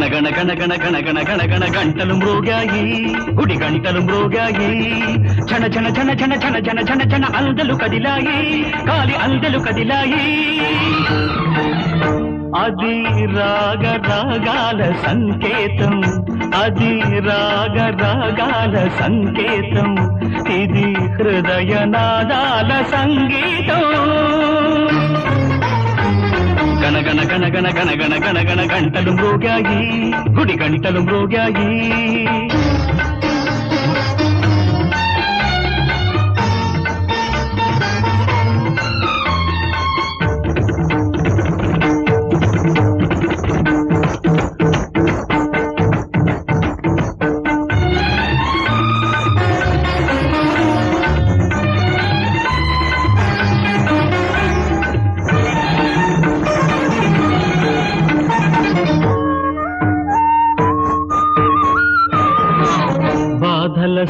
గణ గణ గణ గణ గణ గణ గణ గంటలు మ్రోగాయి గుడి గంటలు మ్రోగాయి ఛన ఛన ఛన ఛన ఛన ఛన ఛన ఛన అందలు కదిలాయి కాలి అందలు కదిలాయి అది రాగ రాగాల సంకేతం అది రాగ రాగాల సంకేతం ఇది హృదయ నాదాల సంగీతం గణ గణ గణ గణ గణ గణ గణ గణ గంటలు మ్రోగాయి గుడి గంటలు మ్రోగాయి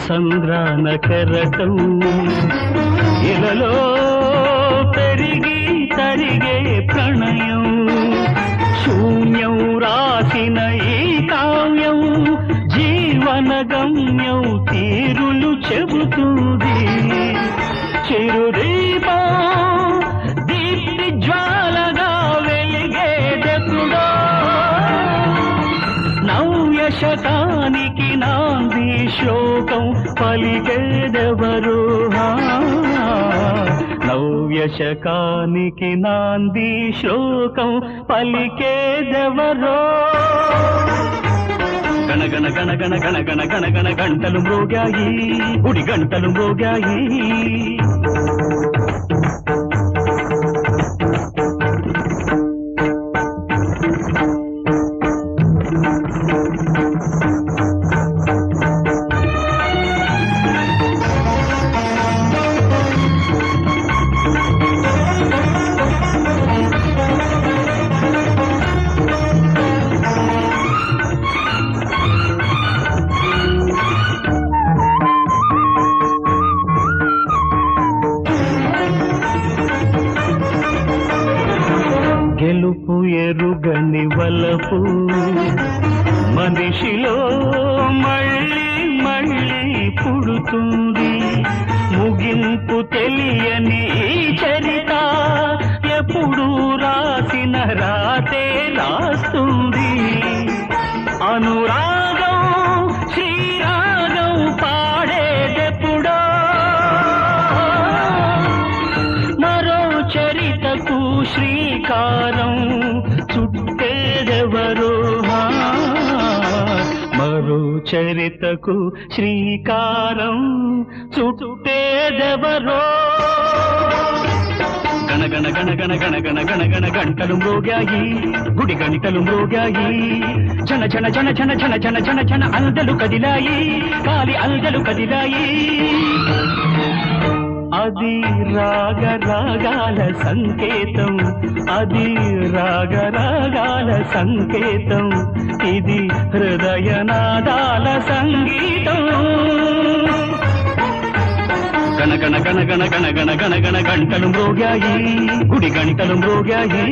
సంద్రాన కెరటం ఇలలో పెరిగి తరిగే ప్రణయం శూన్యం రాసిన ఈ కావ్యం జీవన గమ్యం తీరులు చెబుతుంది చిరుదీపం దీప్తి జ్వాలగా వెలిగేదెప్పుడో నవ్య శతానికి నాంది శ్లోకం పలికేదెవరు నవ్య శకానికి నాంది శ్లోకం పలికేదెవరో గణ గణ గణ గణ గణ గణ గణ గణ గంటలు మ్రోగాయి గుడి గంటలు మ్రోగాయి గెలుపు ఎరుగని వలపు మనిషిలో మళ్ళీ మళ్ళీ పుడుతుంది ముగింపు తెలియని ఈ చరిత ఎప్పుడు రాసిన రాతే రాస్తుంది అనురాగం శ్రీరాగం పాడేదెప్పుడో మరో చరితకు శ్రీకారం చుట్టేదెవరో మరో చరితకు శ్రీకారం చుట్టేదెవరో గణ గణ గణ గణ గణ గణ గణ గణ గంటలు మ్రోగాయి గుడి గంటలు మ్రోగాయి ఛన ఛన ఛన ఛన ఛన ఛన ఛన ఛన అందలు కదిలాయి కాలి అందలు కదిలాయి అది రాగ రాగాల సంకేతం అది రాగ రాగాల సంకేతం ఇది హృదయ నాదాల సంగీతం గణ గణ గణ గణ గణ గణ గణ గణ గంటలు మ్రోగాయి గుడి గంటలు మ్రోగాయి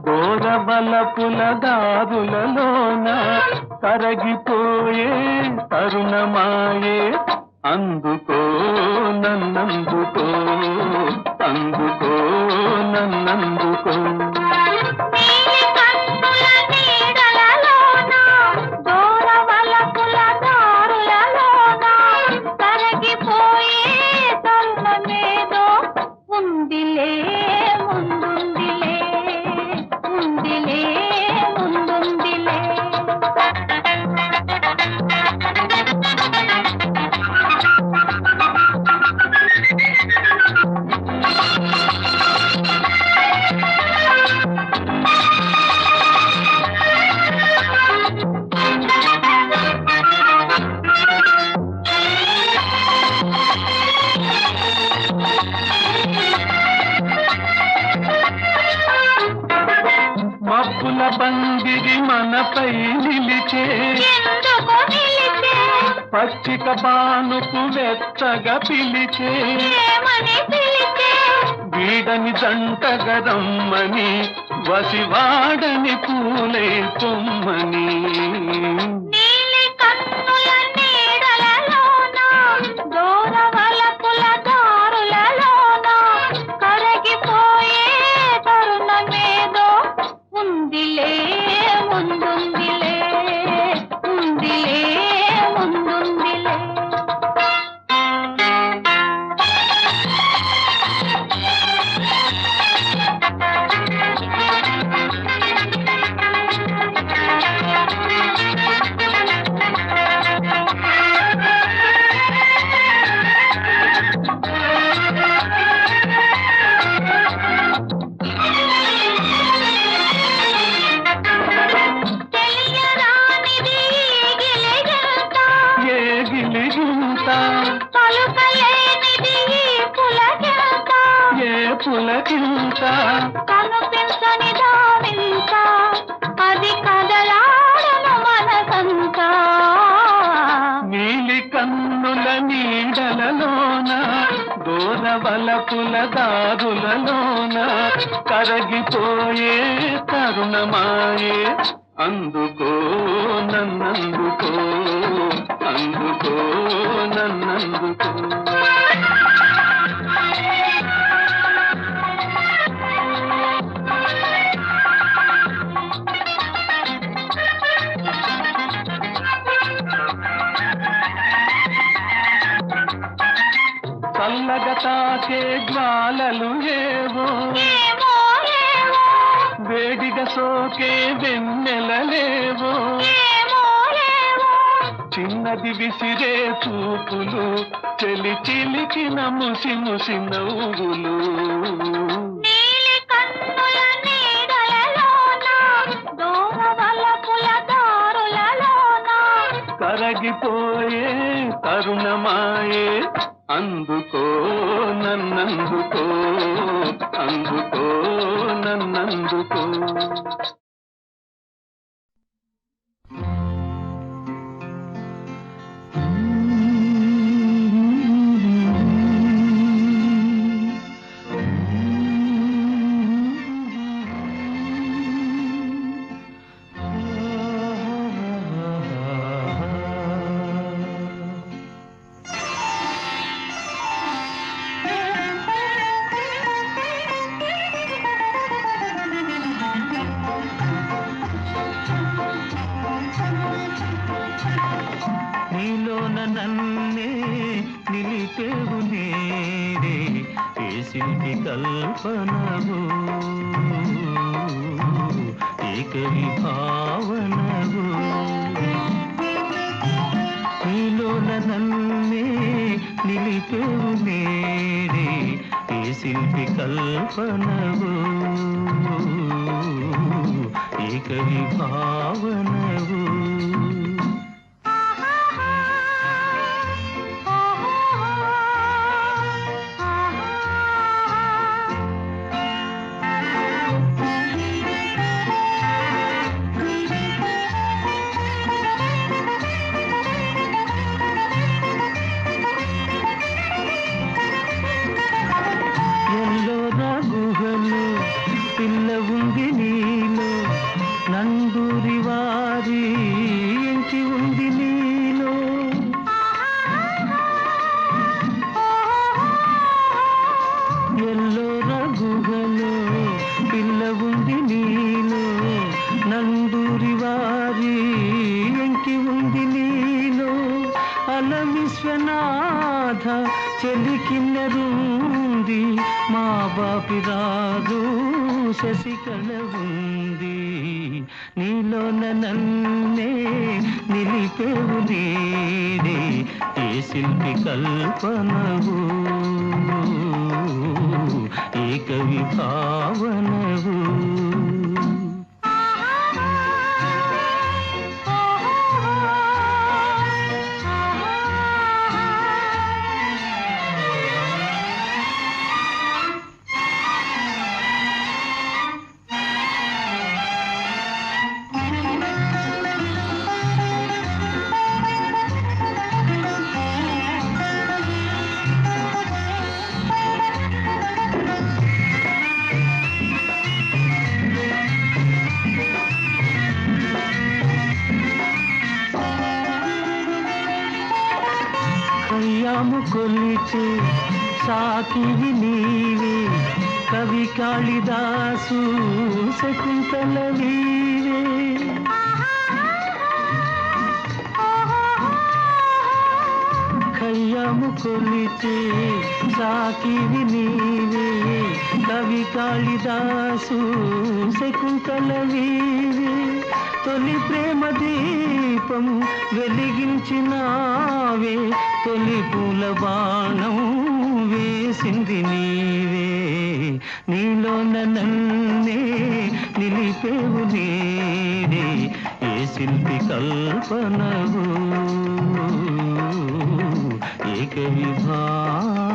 గోరవలపుల దారులలోన కరగిపోయే తరుణమాయే అందుకో నన్నందుకో అందుకో నన్నందుకో ముందుంది తలపై నిలిచే ఎందుకు నిలిచే పచ్చిక బానుకు వెచ్చగా పిలిచే ఏమని పిలిచే వీడని జంటగరమ్మని వసివాడని పూలే పొమ్మని నీలి కన్నుల నీడలలోన దూరవలపుల దారులలోన కరగిపోయే తరుణమేదో ఉందిలే ముందుందిలే ఉందిలే ముందుందిలే తెలియరానిది గిలిగింత ఏ గిలిగింత పలుకలేనిది పులకింత ఏ పులకింత కనుపించని దావింత అది కదలాడను మనసంతా నీలి కన్నుల నీడలలోన దూరవలపుల దారులలోన కరగిపోయే తరుణమాయే అందుకో నన్నందుకో అందుకో నన్నందుకో చల్లగా తాకే జ్వాలలు ఏవో ఏమో ఏమో వేడిగా సోకే వెన్నెలలేవో ఏమో ఏమో చిన్నది విసిరే చూపులు చెలి చిలికిన ముసి ముసి నవ్వులు నీలి కన్నుల నీడలలోన దూరవలపుల దారులలోన కరగిపోయే తరుణమాయే అందుకో నన్నందుకో అందుకో నన్నందుకో నీలోన నన్నే నిలిపేవు నేడే ఏ శిల్పి కల్పనవు ఏక విభావనవు నీలోన నన్నే నిలిపేవు నేడే ఏ శిల్పి కల్పనవు ఏక విభావనవు పిల్ల ఉంది నీలో నందూరి వారి ఎంచి ఉంది నీలో ఎల్లో రఘుగలో పిల్ల ఉంది నీలో నందూరి వారి ఎంచి ఉంది నీలో అల విశ్వనాథ చెలికిన్నరుంది మా బాపి రాదు శశికళ ఉంది నీలోన నన్నే నిలిపేవు నేడే ఏ శిల్పి కల్పనవు ఏక విభావనవు కొలిచే సాకివి నీవే కవి కాళిదాసు శకుంతల నీవే కయ్యము కొలిచే సాకివి నీవే కవి కాళిదాసు శకుంతల నీవే తొలి ప్రేమ దీపం వెలిగించినావే తొలి పూల బాణం వేసింది నీవే నీలోన నన్నే నిలిపేవు నీరే ఏ శిల్పి కల్పనవు ఏక విభావనవు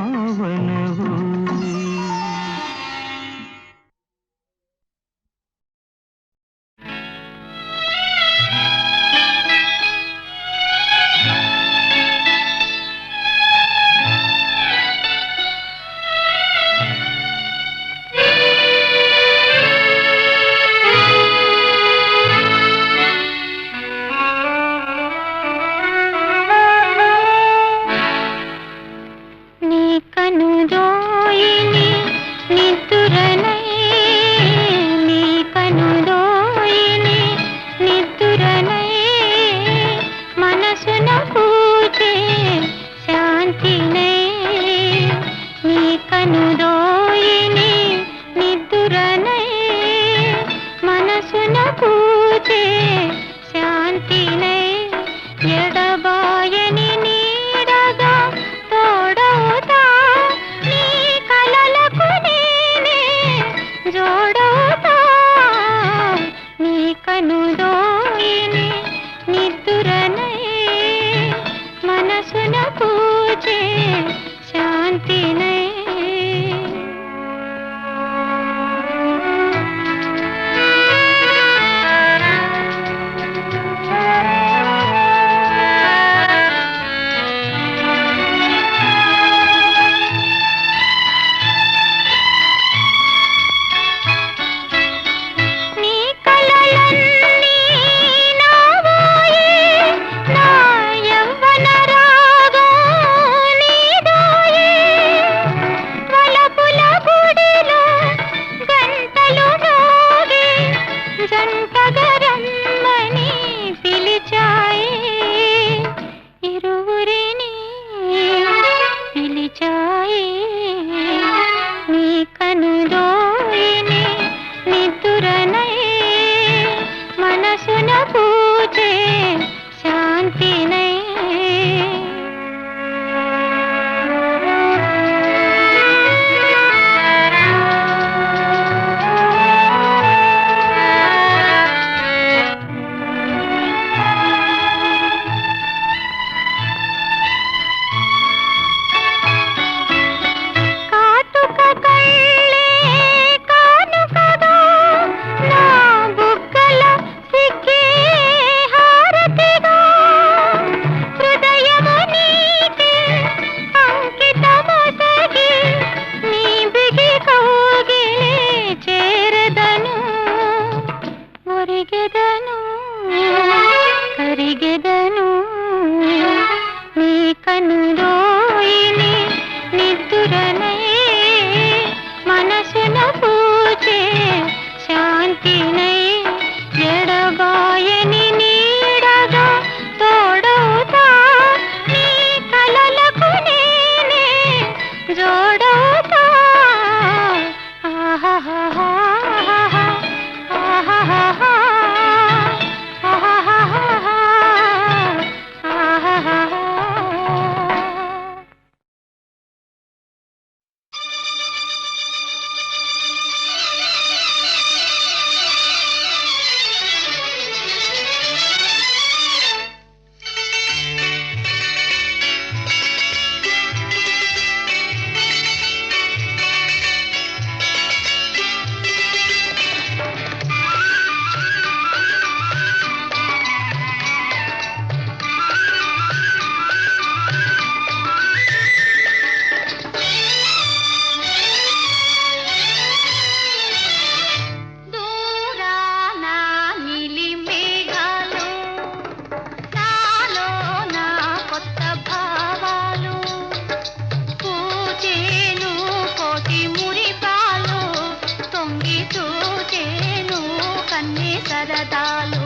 కన్నే సరదాలు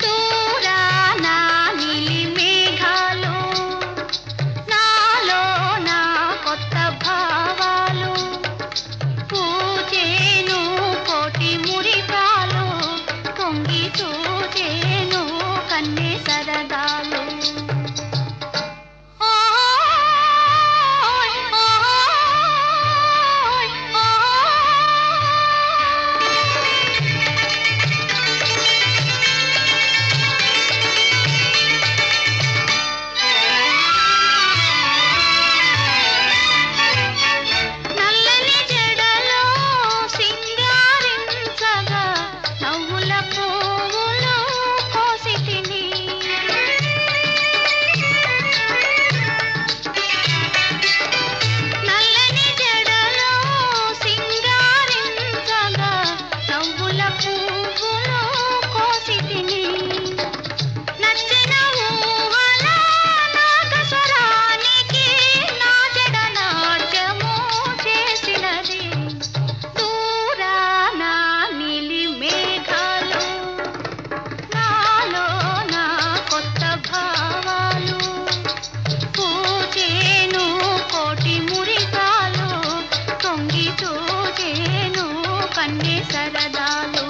దూరాన నీలి మేఘాలు నాలో నా కొత్త భావాలు పూజేను కోటి మురిపాలు పొంగి చూచేను కన్నే సరదాలు కన్నే సరదాలు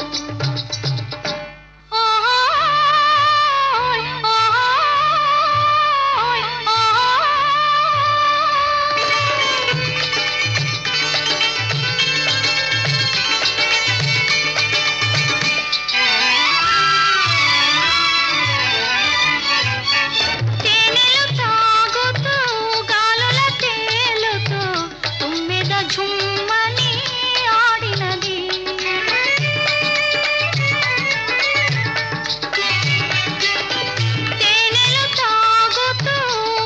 తేనెలు తాగుతూ గాలుల తేలుతూ తుమ్మెద ఝుమ్మని ఆడినది తేనెలు తాగుతూ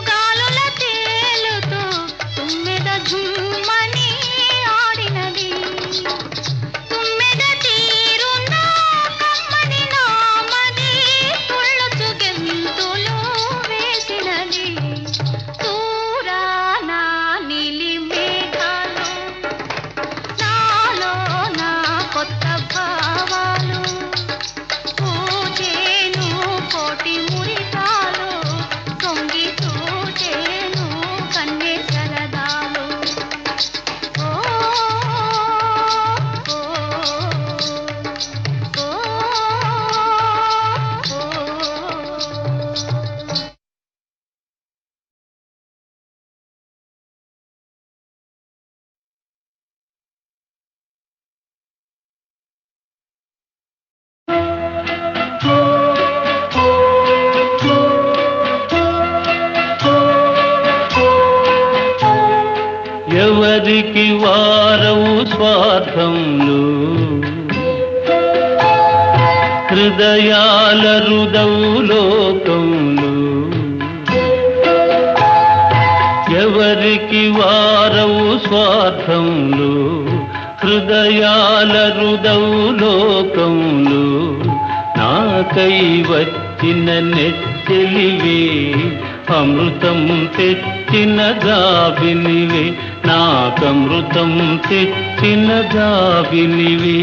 గాలుల తేలుతూ తుమ్మెద ఝుమ్మని ఆడినది తుమ్మెద తీరున కమ్మని నామది తుళ్ళుచు గెంతులు వేసినది దూరాన నీలి మేఘాలు నాలో నా కొత్త భావాలు పూజేను కోటి మురికాలు తొంగి చూచేను కన్నే సరదాలు ఓ ఓ ఓ ఓ ఎవరికి వారవు స్వార్థంలో హృదయాల రుదవు లోకంలో ఎవరికి వారవు స్వార్థంలో హృదయాల రుదవు లోకంలో నాకై వచ్చిన నెచ్చెలివే అమృతం తెచ్చిన గావినివే నాకమృతం తెచ్చిన గావినివే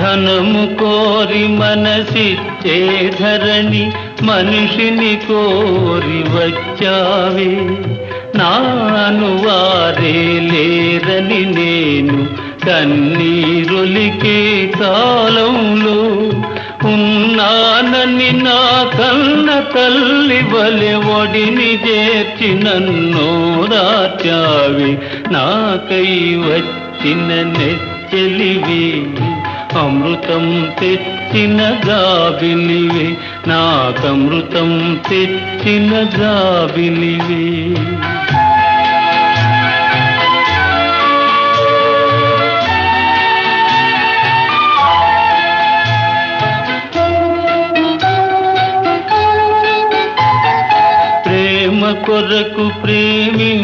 ధనము కోరి మనసిచ్చే ధరణి మనిషిని కోరి వచ్చావే నాను వారే లేరని నేను కన్నీరొలికే కాలంలో ఉన్నానని నా కన్న తల్లి వలె ఒడిని చేర్చి నన్ను రాచావి నాకై వచ్చిన నెచ్చెలివి అమృతం తెచ్చిన గాబిలివే నాకమృతం తెచ్చిన గాబిలివే కొరకు ప్రేమించేవారే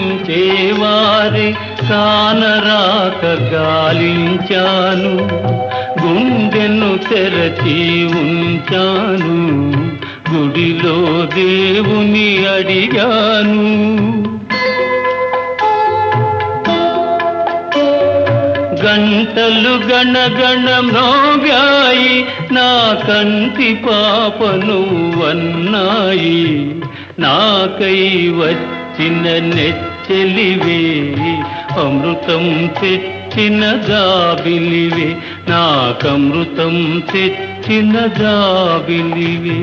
కానరాక గాలించాను గుండెను తెరచి ఉంచాను, గుడిలో దేవుని అడిగాను. గంటలు గణగణ మ్రోగాయి, నా కంటి పాప నువ్వన్నాయి. నాకై వచ్చిన నెచ్చెలివే, అమృతం తెచ్చిన జాబిలివే, నాకమృతం తెచ్చిన జాబిలివే.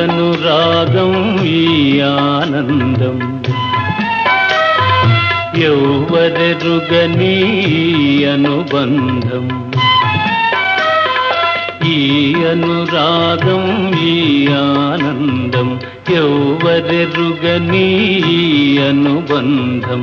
అనురాగం ఈ ఆనందం ఎవ్వరెరుగని అనుబంధం. ఈ అనురాగం ఈ ఆనందం ఎవ్వరెరుగని అనుబంధం.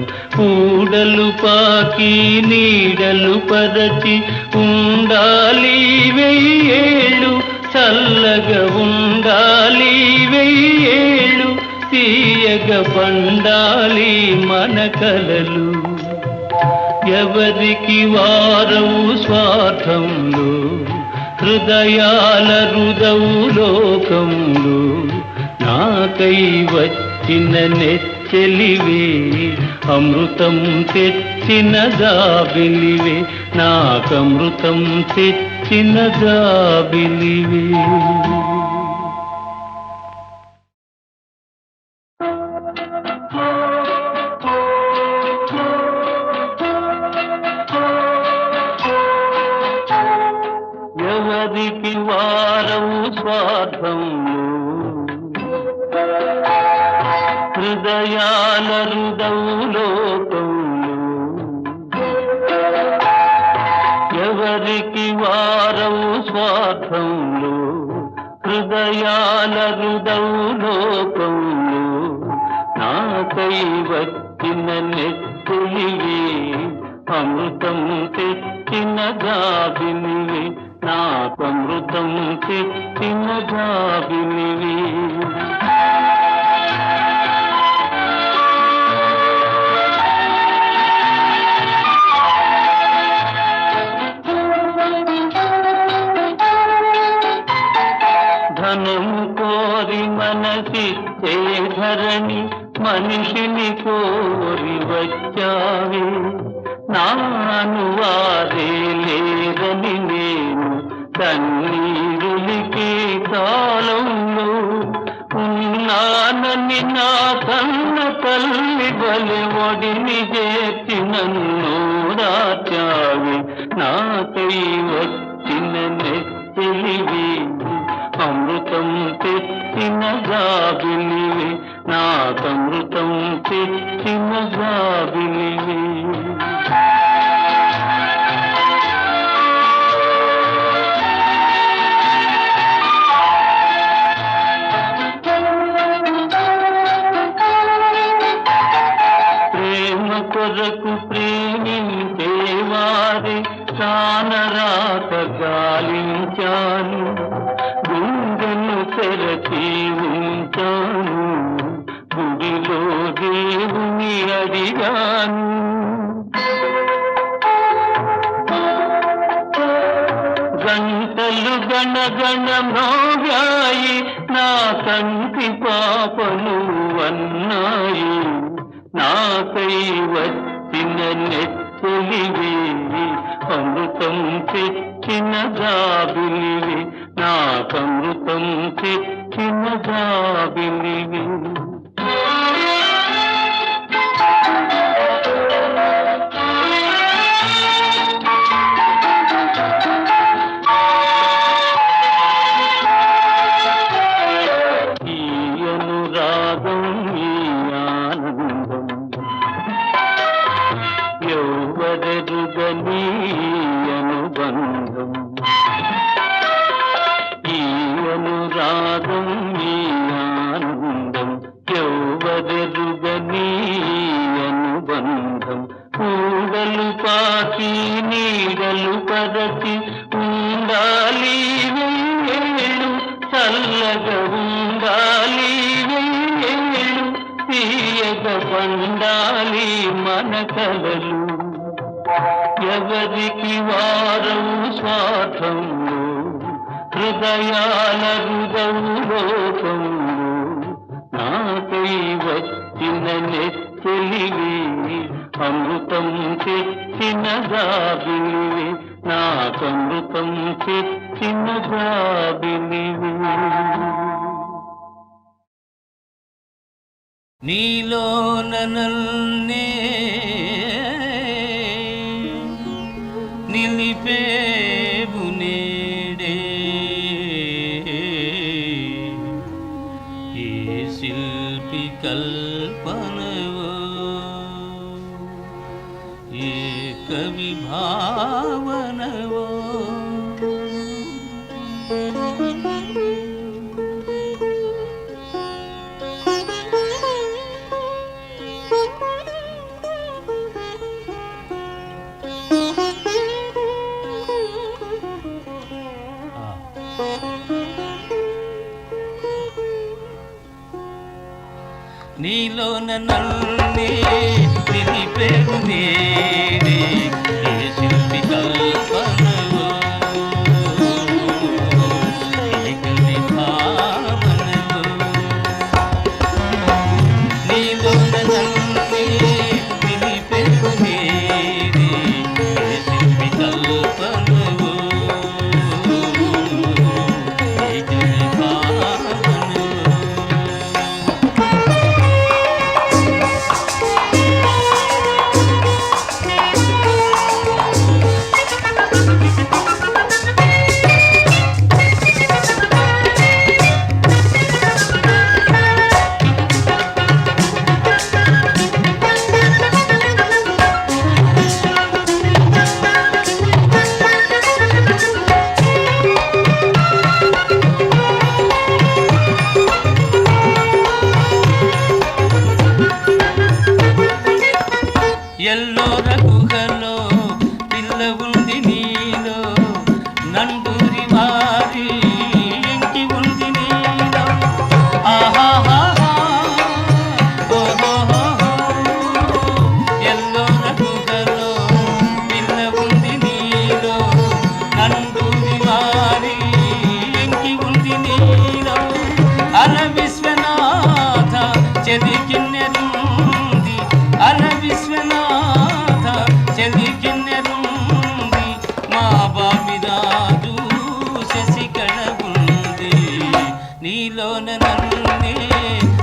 ఊడలు పాకి నీడలు పరచి ఉండాలి వెయ్యేళ్ళు, చల్లగా ఉండాలి వెయ్యేళ్ళు, తీయగా పండాలి మన కలలు. ఎవరికి వారవు స్వార్థంలో, హృదయాల రుదవు లోకంలో. నాకై వచ్చిన నెచ్చెలివే, అమృతం తెచ్చిన జాబిలివే, నాకమృతం తెచ్చిన జాబిలివే. ఎవరికి వారవు స్వార్థంలో, హృదయాల రుదవు లోకంలో. ఎవరికి వారవు స్వార్థంలో, హృదయాల రుదవు లోకంలో. నాకై వచ్చిన నెచ్చెలివే, అమృతం తెచ్చిన జాబిలివే, నాకమృతం తెచ్చిన జాబిలివే. ధనము కోరి మనసిచ్చే ధరణి, మనిషిని కోరి వచ్చావే. నాను వారే లేదని నేను కన్నీరులికి కాలంలో ఉన్నానని నా కన్న తల్లి బలి ఒడిని చేర్చి నన్ను దాచావే. నాకై వచ్చిన నెచ్చెలివే, అమృతం తెచ్చిన జాబిలివే, నాకమృతం తెచ్చిన జాబిలివే. ప్రేమ కొరకు ప్రేమించేవారి కానరాక గాలించాను, గుండెను తెరచి ఉంచాను, గుడిలో దేవుని అడిగాను. గంటలు గణగణ మ్రోగాయి, నా కంటి పాప నువ్వన్నాయి. నాకై వచ్చిన నెచ్చెలివే, అమృతం తెచ్చిన జాబిలివే, నాకమృతం తెచ్చిన జాబిలివే. ఈ అనురాగం ఈ ఆనందం ఎవ్వరెరుగని అనుబంధం. ఈ అనురాగం ఈ ఆనందం ఎవ్వరెరుగని అనుబంధం. ఊడలు పాకి నీడలు పరచి ఉండాలి చల్లగా ఉండాలి వెయ్యేళ్ళు తీయగా పండాలి మన కలలు ఎవరికి వారవు స్వార్థంలో హృదయాల హృదవు లోకంలో నాకై వచ్చిన నెత్తెలివి అమృతం తెచ్చిన జాబిలివి నాకమృతం తెచ్చిన జాబిలివి నీలోన నన్నే నిలిపేవు నేడే ఏ శిల్పి కల్పనవో ఏ కవి భావనవో నీలోన నన్నే నిలిపేవు నేడే ఏ శిల్పి కల్పనవో ఏ కవి భావనవో నీలోన నన్నే నిలిపేవు నేడే ఏ శిల్పి కల్పనవో ఏ కవి భావనవో ఎల్లోర గుహలో పిల్ల ఉంది నీలో నండూరి వారి ఇంటి ఉంది నీలో ఆహాహా ఓహోహో ఎల్లోర గుహలో పిల్ల ఉంది నీలో నండూరి వారి ఇంటి ఉంది నీలో అల విశ్వనాథ చెదికిన్నెరుంది అల విశ్వనాథ చెదికిన్నెరుంది మా బాబిరాజు శశికళ ఉంది నీలోన నన్నే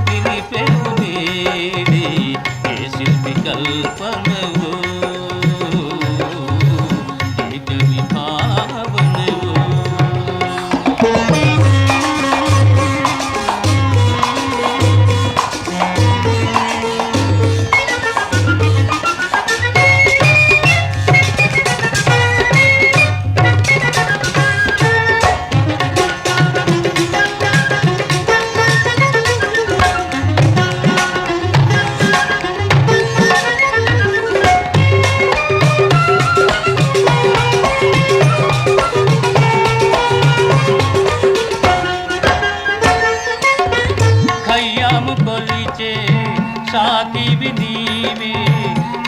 నిలిపేవు నేడే ఏ శిల్పి కల్పనవో ఏ కవి భావనవో ఖయ్యాము కొలిచే సాకివి నీవే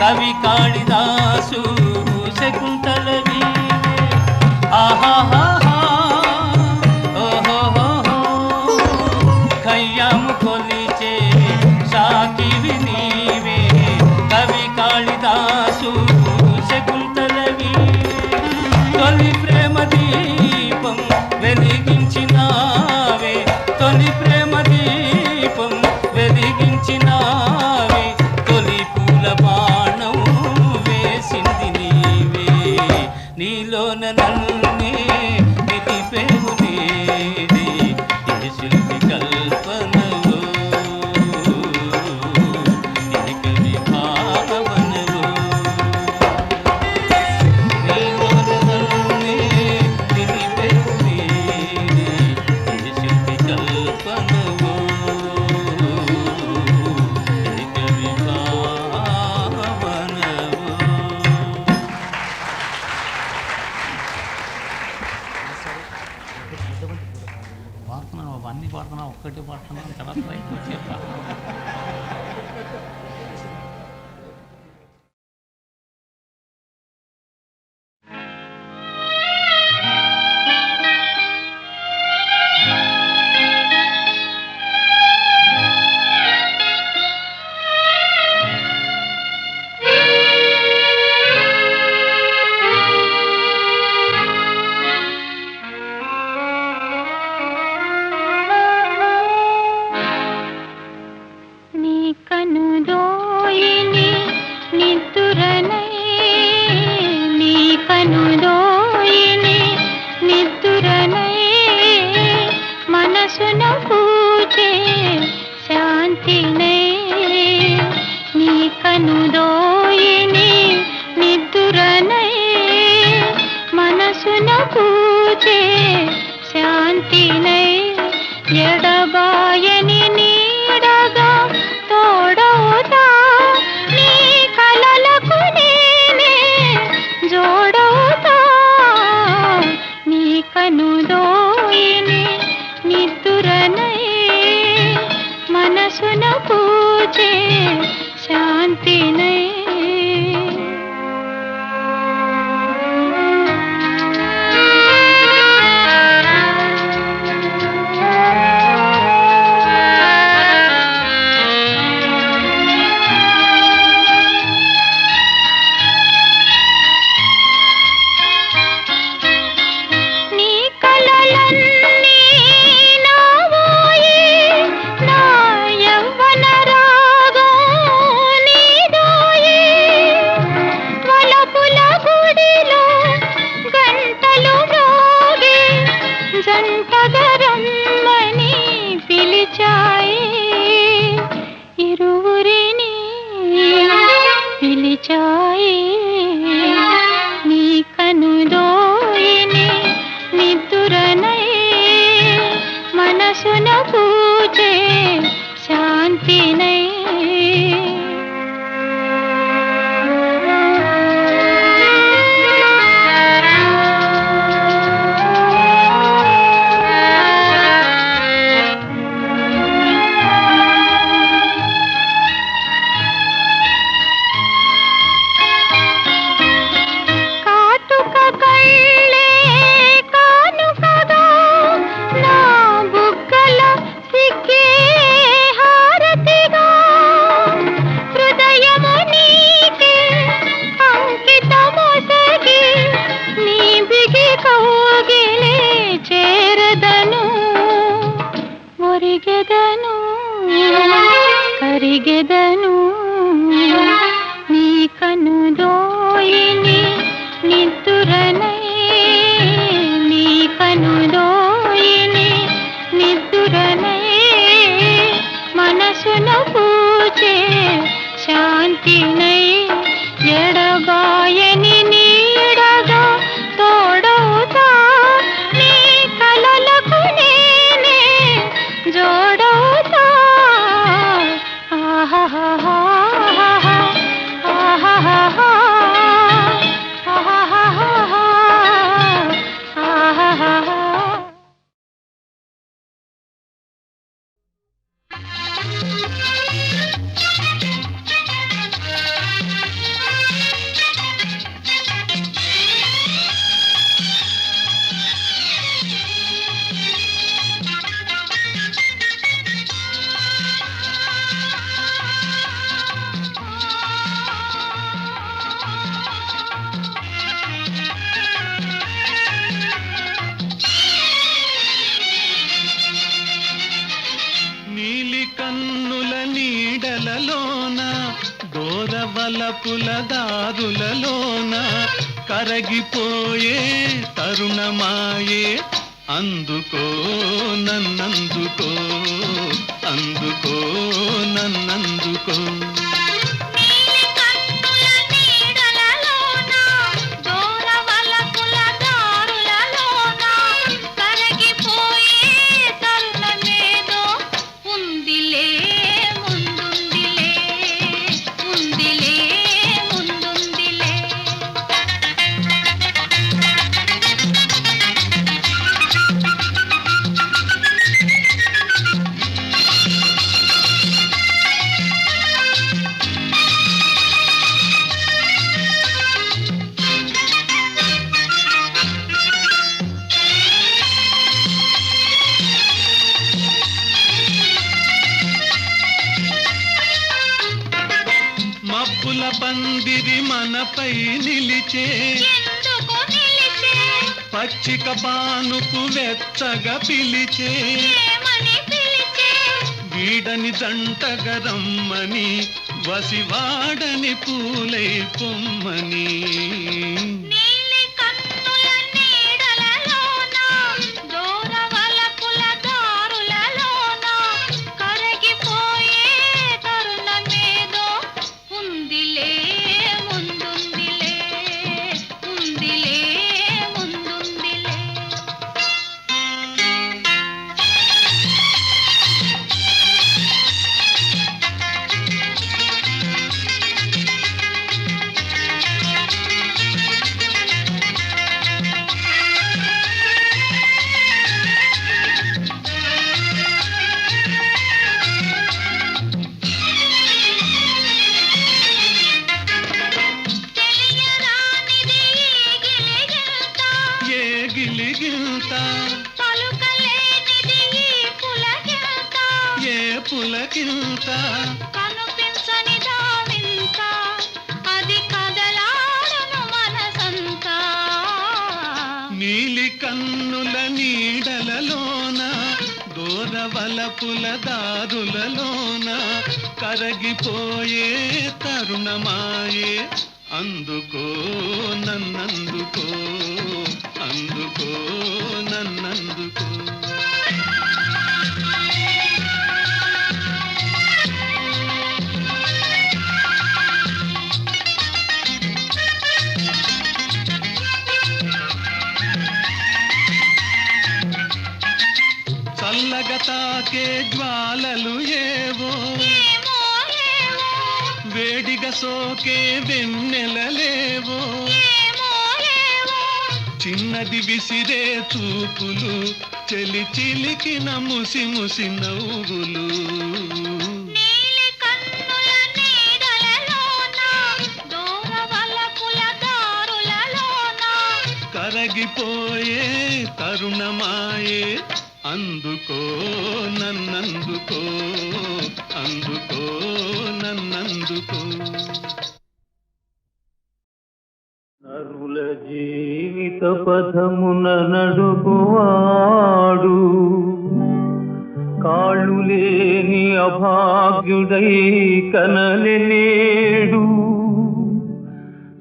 కవి కాళిదాసు శకుంతల నీవే ఆహాహా ఓహోహో ఖయ్యాము కొలిచే సాకివి నీవే కవి కాళిదాసు శకుంతల నీవే తొలి ప్రేమ దీపం వెలిగించినావే తొలి ప్రేమ దీపం వెలిగించినావే తొలి పూల బాణం వేసింది నీవే నీలోన నన్నే మంది పాడుతున్నావు, ఒక్కటి పాడుతున్నావు తర్వాత చెప్పాలి. ఎడబాయని నీడగా తోడవుతా నీ కలలకు నేనే జోడవుతా నీ కనుదోయిని నిద్దురనై మనసున పూజే శాంతినై కరిగెదను నీ కనుదోయిని నిద్దురనై నీ కనుదోయిని నిద్దురనై మనసున పూజే శాంతినై ఎడబాయని నీడగా తోడవుతా నీ కలలకు నేనే జోడవుతా కన్నుల నీడలలోన దూరవలపుల దారులలోన కరగిపోయే తరుణమాయే అందుకో నన్నందుకో అందుకో నన్నందుకో పందిరి మనపై నిలిచే ఎందుకు నిలిచే పచ్చిక పానుపు వెచ్చగా పిలిచే ఏమని పిలిచే వీడని జంటగా రమ్మని వసివాడని పూలై పొమ్మని నీలి కన్నుల నీడలలోన దూరవలపుల దారులలోన కరగిపోయే తరుణమేదో ఉందిలే ముందుందిలే ఉందిలే ముందుందిలే తెలియరానిది ఈ గిలిగింత ఏ గిలిగింత పలుకలేనిది ఈ పులకింత ఏ పులకింత కనుపించని దావింత అది కదలాడును మనసంతా నీలి కన్నుల నీడలలోన దూరవలపుల దారులలోన కరగిపోయే తరుణమాయే అందుకో నన్నందుకో అందుకో నన్నందుకో చల్లగా తాకే జ్వాలలు ఏవో ఏమో ఏమో వేడిగా సోకే వెన్నెలలేవో ఏమో ఏమో చిన్నది విసిరే చూపులు చెలి చిలికిన ముసి ముసి నవ్వులు నీలి కన్నుల నీడలలోన దూరవలపుల దారులలోన కరగిపోయే తరుణమాయే అందుకో నన్నందుకో అందుకో నన్నందుకో నరుల జీవిత పథమున నడుపువాడు కాళ్ళు లేని అభాగ్యుడై కనలేడు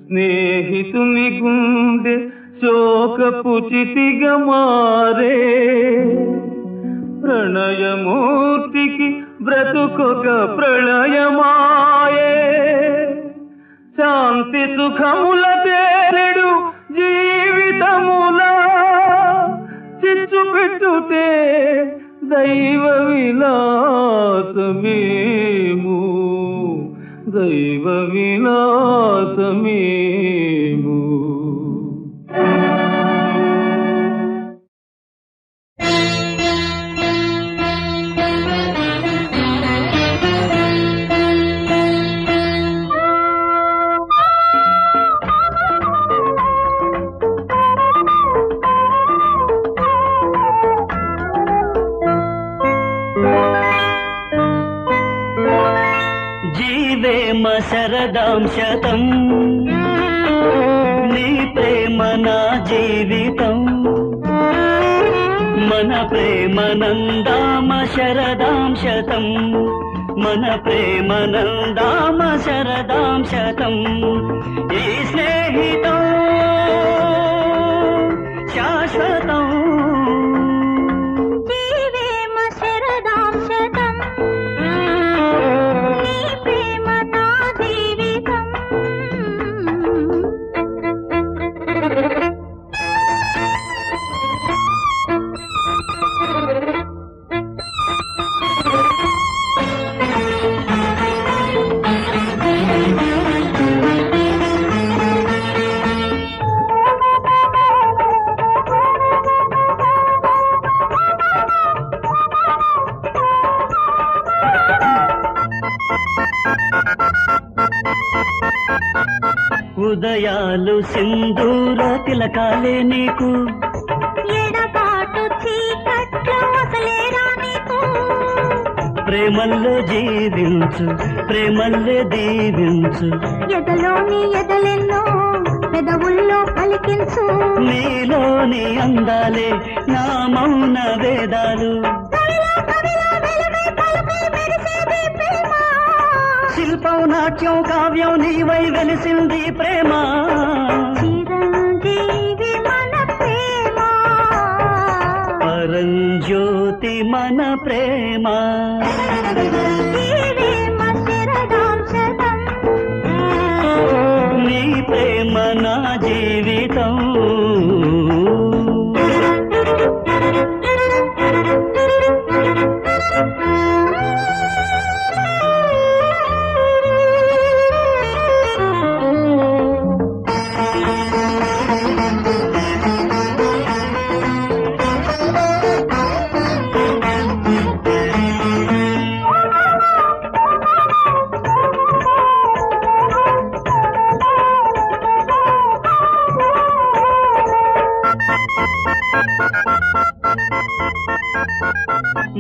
స్నేహితుని గుండె శోకపు చితిగా మారే ప్రణయమూర్తికి బ్రతుకొక ప్రళయమాయే శాంతి సుఖముల తేరెడు జీవితముల చిచ్చు పెట్టుతే దైవ విలాసమేము దైవ విలాసమేము జీవేమ శరదాం శతం నీ ప్రేమ నా జీవితం మన ప్రేమ నందామ శరదాం శతం మన ప్రేమ నందామ శరదాం శతం ఈ స్నేహితం శాశ్వతం జీవేమ శరదాం శతం నీ ప్రేమ నా జీవితం ఉదయాలు సింధూర తిలకాలే నీకు ఎడబాటు చీకట్లు అసలేరా నీకు ప్రేమల్లో జీవించు ప్రేమల్లే దీవించు ఎదలోని ఎదలెన్నో పెదవుల్లో పలికించు నీలోని అందాలే నా మౌన వేదాలు కవిలో కవిలో వెలుగై పలుకై మెరిసేది ప్రేమ శిల్పం నాట్యం కావ్యం నీవై వెలిసింది ప్రేమ చిరంజీవి మన ప్రేమ పరంజ్యోతి మన ప్రేమ ప్రేమ శరదాం శతం నీ ప్రేమ నా జీవితం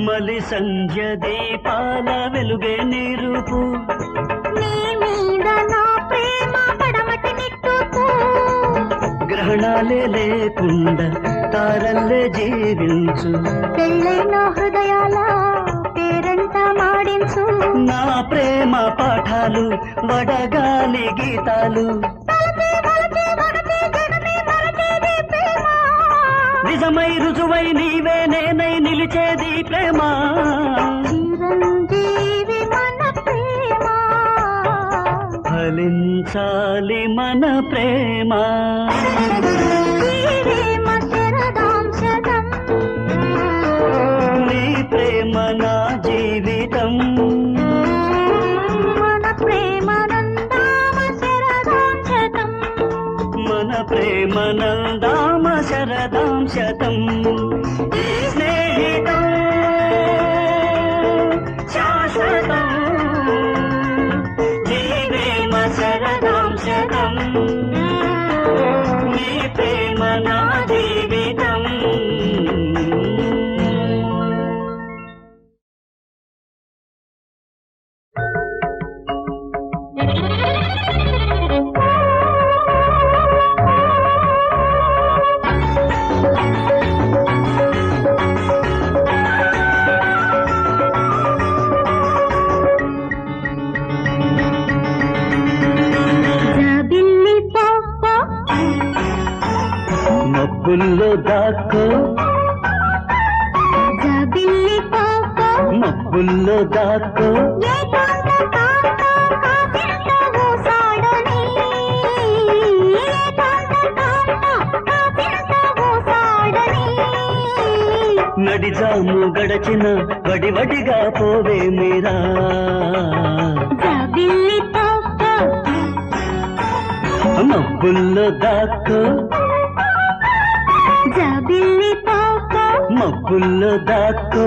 మలి సంధ్య దీపాల వెలుగే నీరూపు నీ మీద నా ప్రేమ పడమటి నిట్టుకు గ్రహణాలే లేకుండా తారల్లే జీవించు పెళ్ళైన హృదయాల పేరంట మాడించు నా ప్రేమ పాఠాలు వడగాలి గీతాలు తలచి వలచి వగచి జగమే మరచేది ప్రేమ నిజమై రుజువై నీవే నేనై నిలిచేది ప్రేమ చిరంజీవి మన ప్రేమ ఫలించాలి మన ప్రేమ ప్రేమ శరదాం శతం నీ ప్రేమ నా జీవితం మన ప్రేమ నందామ శరదాం శతం మన ప్రేమ నందామ శరదాం శతం ఈ స్నేహితం శాశ్వతం జీవేమ శరదాం శతం నీ ప్రేమ నా జీవితం జాబిల్లి పాప మబ్బుల్లో దాక్కో జాబిల్లి పాప మబ్బుల్లో దాక్కో ఏకాంత కాంత కాసింత ఊసాడని ఏకాంత కాంత కాసింత ఊసాడని నడిజాము గడచిన వడివడిగా పోవే మీరా జాబిల్లి పాప మబ్బుల్లో దాక్కో జాబిల్లి పాప మబ్బుల్లో దాక్కో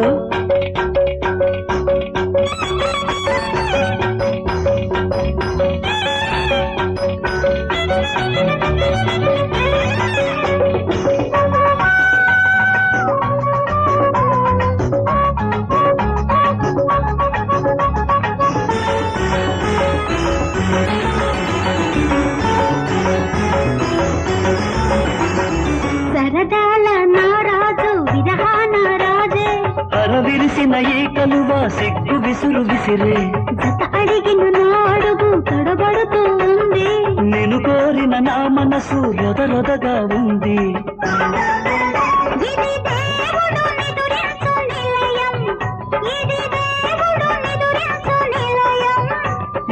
సరదాల నారాజు విరహాన రాజే అరవిరిసిన ఈ కలువ సిగ్గు విసురు విసిరే జత అడిగిన నా అడుగు తడబడుతూ ఉంది నేను కోరిన నా మనసు రొదరొదగా ఉంది ఇది దేవుడు నిదురించు నిలయం ఇది దేవుడు నిదురించు నిలయం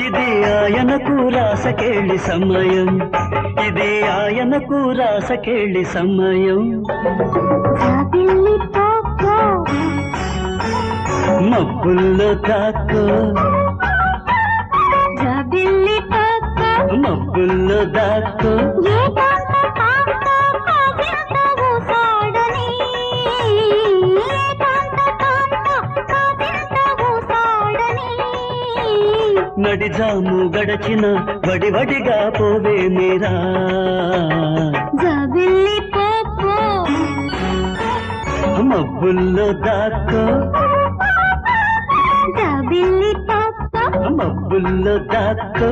ఇది ఆయనకు రాసకేళి సమయం ఇది ఆయనకు రాసకేళి సమయం జాబిల్లి పాప మబ్బుల్లో దాక్కో జాబిల్లి పాప మబ్బుల్లో దాక్కో ఏకాంత కాంత కాసింత ఊసాడని ఏకాంత కాంత కాసింత ఊసాడని నడిజాము గడచిన వడివడిగా పోవే మీరా జాబిల్లి పాప మబ్బుల్లో దాక్కో జాబిల్లి పాప మబ్బుల్లో దాక్కో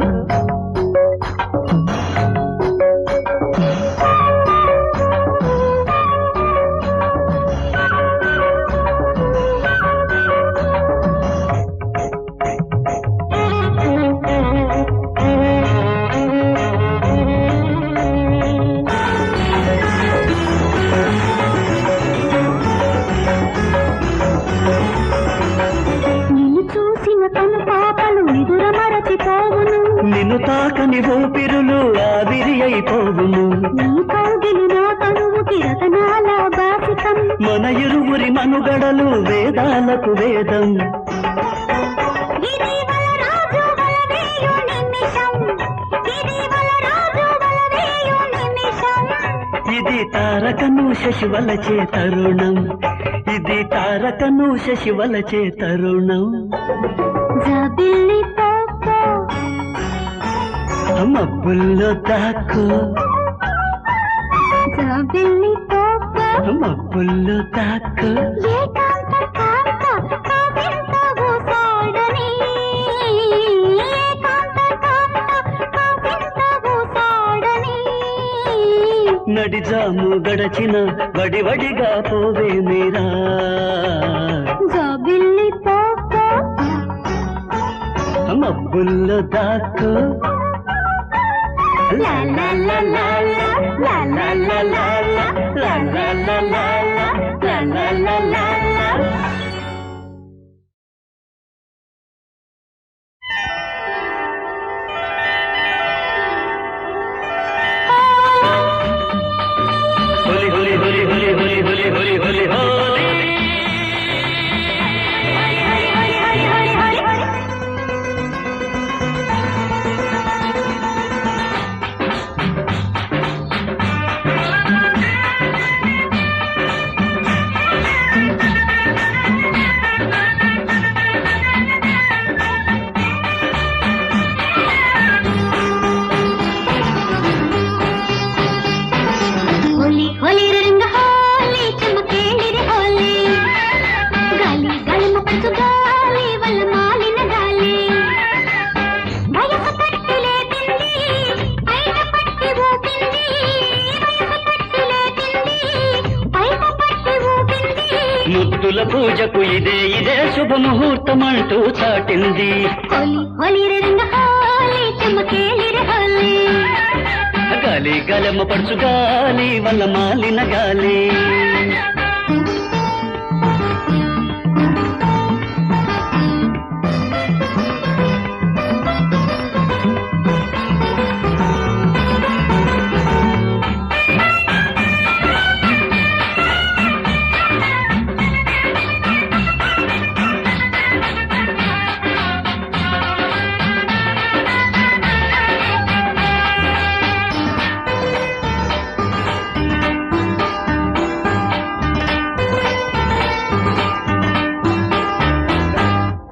నిన్ను చూసిన కను పాపలు నిదుర మరచిపోవును నిన్ను తాకని ఊపిరులు ఆవిరి అయిపోవును నీ కౌగిలి నా కనువుకి రతనాల బాసికం మన ఇరువురి మనుగడలు వేదాలకు వేదం ఇది వలరాజు వలవేయు నిమిషం ఇది వలరాజు వలవేయు నిమిషం ఇది తారకను శశివలచే తరుణం ఇది తారకను శశివలచే తరుణం జాబిల్లి పాప మబ్బుల్లో దాక్కో జాబిల్లి పాప మబ్బుల్లో దాక్కో ఏకాంత కాంత కావింత గోసాడని ఏకాంత కాంత కావింత గోసాడని నడిజాము గడచిన వడివడిగా పోవే మీరా జాబిల్లి పాప మబ్బుల్లో దాక్కో లా లా లా లా లా లా లా లా లా లా లా లా లా లా లా లా లా హోలీ హోలీ హోలీ హోలీ హోలీ హోలీ హోలీ హోలీ హోలీ होली होली रंग होली चमकेली रे होली गाली गाली मपंचु गाली वल मालिन गाली वयस पट्टिले पिंदी पैట पट्टी ఊపింది వయసు పట్టిలే పిల్లి पैట పట్టి ఊపింది ముద్దుల పూజకు ఇదే ఇదే శుభముహూర్తమంటూ చాటింది होली होली रंग होली चमकेली रे होली గాలి గలమ పడుచు గాలి వల్ల మాలిన గాలి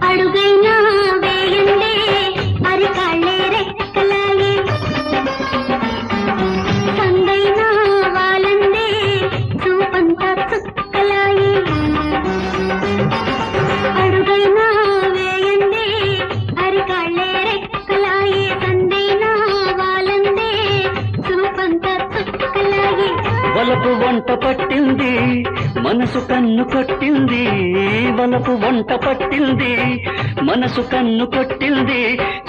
అడుగైనా వేయందే అరికాళ్ళే రెక్కలాగే సందైనా వాలందే చూపంతా చుక్కలాగే అడుగైనా వేయందే అరికాళ్ళే రెక్కలాగే సందైనా వాలందే చూపంతా చుక్కలాగే వలపు వంట పట్టింది మనసు కన్ను కొట్టింది వలపు వంట పట్టింది మనసు కన్ను కొట్టింది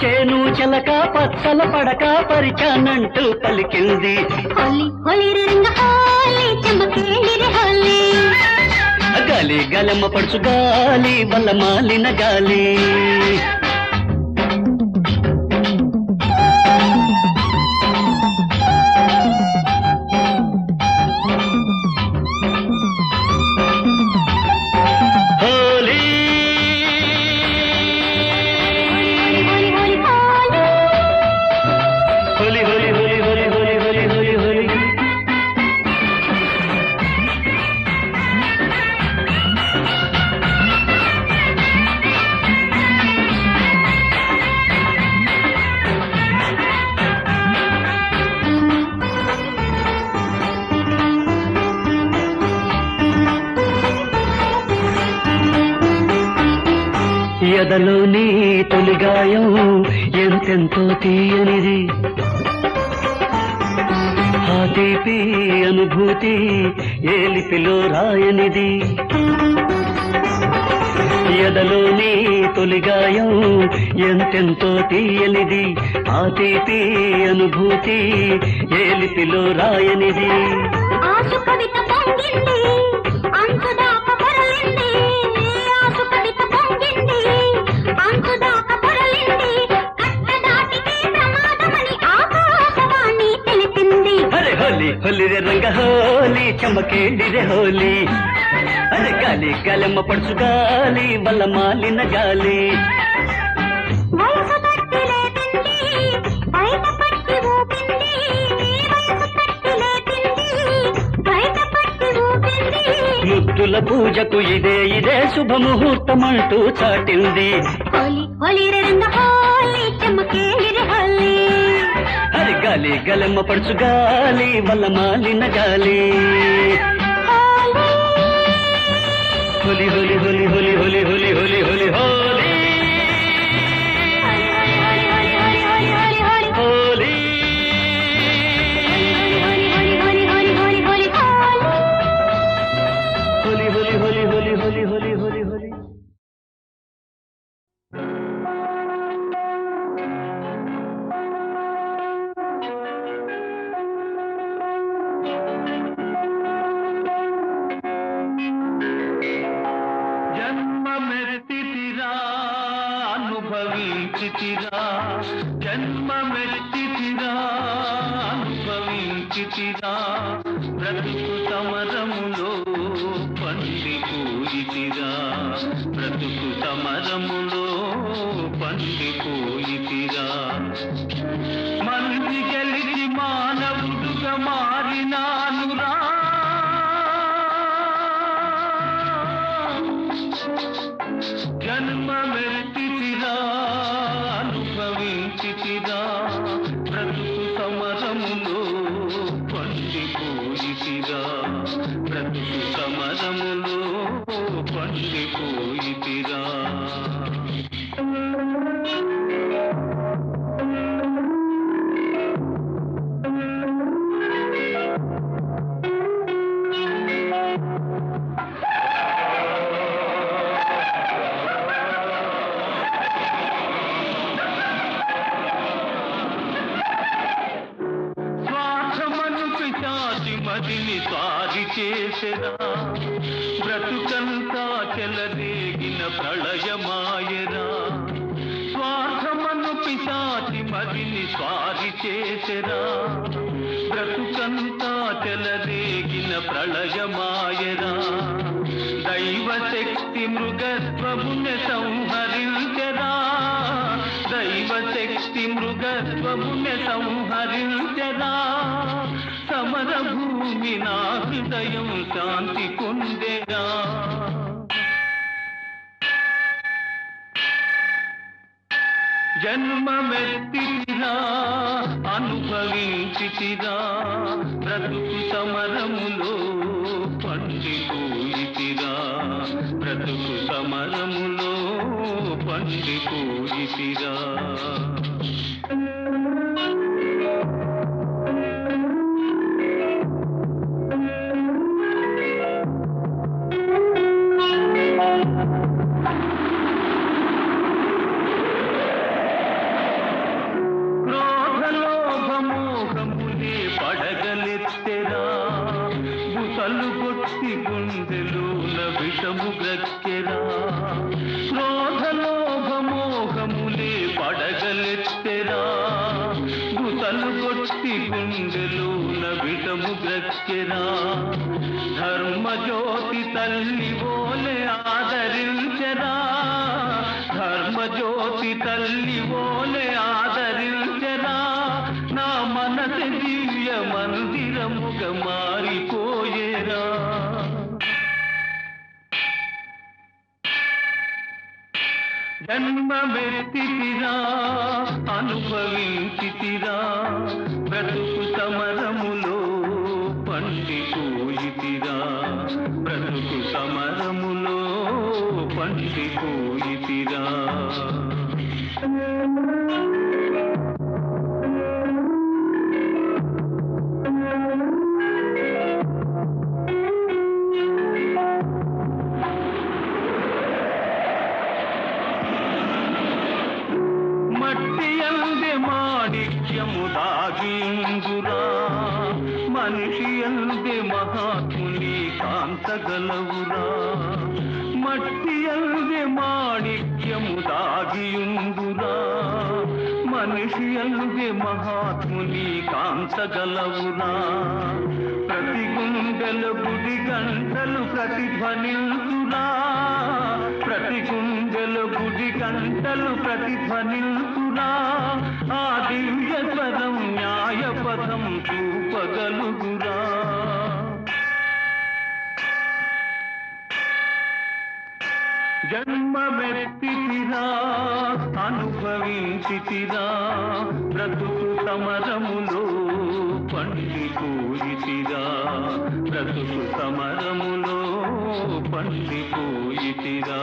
చేను చెలక పచ్చల పడక పరిచానంటూ పలికింది होली होली रंग होली चमकेली रे होली గాలి గలమ పడుచు గాలి వల్ల మాలిన గాలి హోలీ होली होली होली హోలీ హోలీ హోలీ హోలీ హోలీ హోలీ హోలీ హోలీ ఎదలోని తొలిగాయం ఎంతెంతో తీయనిది ఆ తీపి అనుభూతి ఏ లిపిలో రాయనిది ఎదలోని తొలిగాయం ఎంతెంతో తీయనిది ఆ తీపి అనుభూతి ఏ లిపిలో రాయనిది ఆసు కవిత పొంగింది అంతుదాకా పొరలింది ఆసు కవిత పొంగింది అంతుదాకా పొరలింది కట్ట దాటితే ప్రమాదమని ఆకాశవాణి తెలిపింది అరే హోలీ హోలీ రే రంగ హోలీ చమకేలి రే హోలీ అరే గాలి గాలమ్మ పడుచు గాలి వల్ల మాలిన గాలి వయసు తట్టి లేపింది బయట పట్టి ఊపింది వయసు తట్టి లేపింది బయట పట్టి ఊపింది ముద్దుల పూజకు ఇదే శుభముహూర్తమంటూ చాటింది హోలీ హోలీ రే రంగ హోలీ చమకేలి రే హోలీ అరే గాలి గాలమ్మ పడుచు గాలి వల్ల మాలిన గాలి హోలీ హోలీ హోలీ హోలీ హోలీ హోలీ హోలీ హోలీ హోలీ హోలీ హోలీ హోలీ హోలీ హోలీ హోలీ హోలీ హోలీ హోలీ జన్మమెత్తితిరా అనుభవించితిరా జన్మమెత్తితిరా అనుభవించితిరా బ్రతుకు సమరములో పండిపోయితిరా బ్రతుకు సమరములో పండిపోయితిరా మంది గెలిచి మానవుడుగా మారినానురా జన్మమెత్తితిరా అనుభవించితిరా బ్రతుకు సమరములో పండిపోయితిరా బ్రతుకు సమరములో పండిపోయితిరా మదిని సారి చేసెరా బ్రతుకంతా చెలరేగిన ప్రళయమాయరా స్వార్థమను పిశాచి మదిని స్వారి చేసెరా బ్రతుకంతా చెలరేగిన ప్రళయమాయరా దైవ శక్తి మృగత్వముని సంహరించెరా దైవ శక్తి మృగత్వముని సంహరించెరా సమర భూమి నా హృదయం శాంతి పొందెరా జన్మమెత్తితిరా అనుభవించితిరా బ్రతుకు సమరములో పండిపోయితిరా బ్రతుకు సమరములో పండిపోయితిరా క్రోధలోభమోహములే పడగలెత్తెరా బుసలు కొట్టి గుండెలోన విషము గ్రక్కెరా క్రోధలోభమోహములే పడగలెత్తెరా బుసలు కొట్టి గుండెలోన విషము గ్రక్కెరా ధర్మజ్యోతి తల్లి ఓలే ఆదరించెరా ధర్మజ్యోతి తల్లి ఓలే ఆదరించెరా నా మనసు దివ్య మందిరముగా మారిపోయేరా జన్మమెత్తితిరా అనుభవించితిరా బ్రతుకు సమరములో పండిపోయితిరా బ్రతుకు సమరములో పండిపోయితిరా మట్టి అందే మాణిక్యము దాగిందురా మనిషి అందే మహాత్ముని కాంతగలవురా మట్టి అందే మాణిక్యము దాగియుందురా మనిషి అందే మహాత్ముని కాంతగలవురా ప్రతి గుండెల గుడి గంటలు ప్రతిధ్వనిల్తురా ప్రతి గుండెల గుడి గంటలు ప్రతిధ్వనిల్తురా ఆ దివ్య పదం న్యాయ పదం చూపగలుగురా జన్మమెత్తితిరా అనుభవించితిరా బ్రతుకు సమరములో పండిపోయితిరా బ్రతుకు సమరములో పండిపోయితిరా